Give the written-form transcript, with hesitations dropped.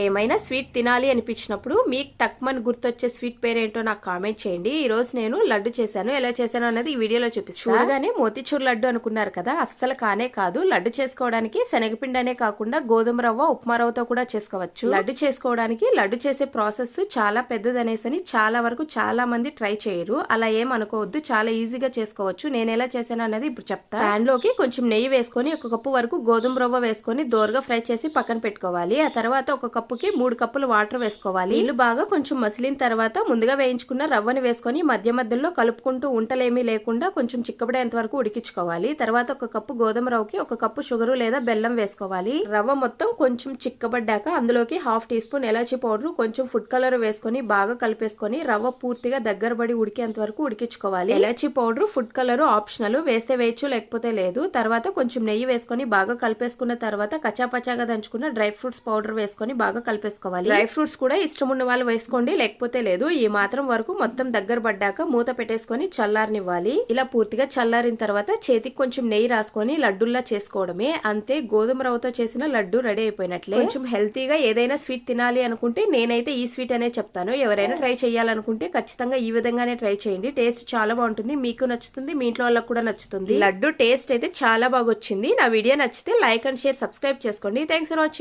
ఏమైనా స్వీట్ తినాలి అనిపించినప్పుడు మీకు టక్మన్ గుర్తొచ్చే స్వీట్ పేరేంటో నాకు కామెంట్ చేయండి. ఈ రోజు నేను లడ్డు చేశాను. ఎలా చేశాను అన్నది ఈ వీడియోలో చూపిస్తాను. చూడగానే మోతిచూర్ లడ్డు అనుకున్నారు కదా, అస్సలు కానే కాదు. లడ్డు చేసుకోవడానికి శనగపిండి అనే కాకుండా గోధుమ రవ్వ, ఉప్మా రవ్వతో కూడా చేసుకోవచ్చు. లడ్డు చేసుకోవడానికి లడ్డు చేసే ప్రాసెస్ చాలా పెద్దదనేసని చాలా వరకు చాలా మంది ట్రై చేయరు. అలా ఏం అనుకోవద్దు, చాలా ఈజీగా చేసుకోవచ్చు. నేను ఎలా చేశాను అన్నది ఇప్పుడు చెప్తా. ప్యాన్ లోకి కొంచెం నెయ్యి వేసుకొని 1 కప్పు వరకు గోధుమ రవ్వ వేసుకొని దోరగా ఫ్రై చేసి పక్కన పెట్టుకోవాలి. ఆ తర్వాత 1 కప్పుకి 3 కప్పులు వాటర్ వేసుకోవాలి. నీళ్లు బాగా కొంచెం మసిలిన తర్వాత ముందుగా వేయించుకున్న రవ్వని వేసుకొని మధ్య మధ్యలో కలుపుకుంటూ ఉంటలేమీ లేకుండా కొంచెం చిక్కబడేంత వరకు ఉడికించుకోవాలి. తర్వాత 1 కప్పు గోధుమ రవ్వకి 1 కప్పు షుగరు లేదా బెల్లం వేసుకోవాలి. రవ్వ మొత్తం కొంచెం చిక్కబడ్డాక అందులోకి 1/2 టీ స్పూన్ ఎలాచీ పౌడర్, కొంచెం ఫుడ్ కలర్ వేసుకొని బాగా కలిపేసుకొని రవ్వ పూర్తిగా దగ్గరబడి ఉడికేంత వరకు ఉడికించుకోవాలి. Elaichi powder, food colour optional, వేస్తే వేయచ్చు లేకపోతే లేదు. తర్వాత కొంచెం నెయ్యి వేసుకొని బాగా కలిపేసుకున్న తర్వాత కచాపచాగా దంచుకున్న డ్రై ఫ్రూట్స్ పౌడర్ వేసుకొని బాగా కలిపేసుకోవాలి. డ్రై ఫ్రూట్స్ కూడా ఇష్టం ఉన్న వాళ్ళు వేసుకోండి, లేకపోతే లేదు. ఈ మాత్రం వరకు మొత్తం దగ్గర పడ్డాక మూత పెట్టేసుకొని చల్లారనివ్వాలి. ఇలా పూర్తిగా చల్లారిన తర్వాత చేతికి కొంచెం నెయ్యి రాసుకొని లడ్డుల్లా చేసుకోవడమే. అంతే, గోధుమ రవ్వతో చేసిన లడ్డు రెడీ అయిపోయినట్లే. కొంచెం హెల్తీగా ఏదైనా స్వీట్ తినాలి అనుకుంటే నేనైతే ఈ స్వీట్ అనే చెప్తాను. ఎవరైనా ట్రై చేయాలనుకుంటే ఖచ్చితంగా ఈ విధంగానే ట్రై చేయండి. టేస్ట్ చాలా బాగుంటుంది, మీకు నచ్చుతుంది, మీ ఇంట్లో వాళ్ళకి కూడా నచ్చుతుంది. లడ్డు టేస్ట్ అయితే చాలా బాగా వచ్చింది. నా వీడియో నచ్చితే లైక్ అండ్ షేర్, సబ్స్క్రైబ్ చేసుకోండి. Thanks for watching.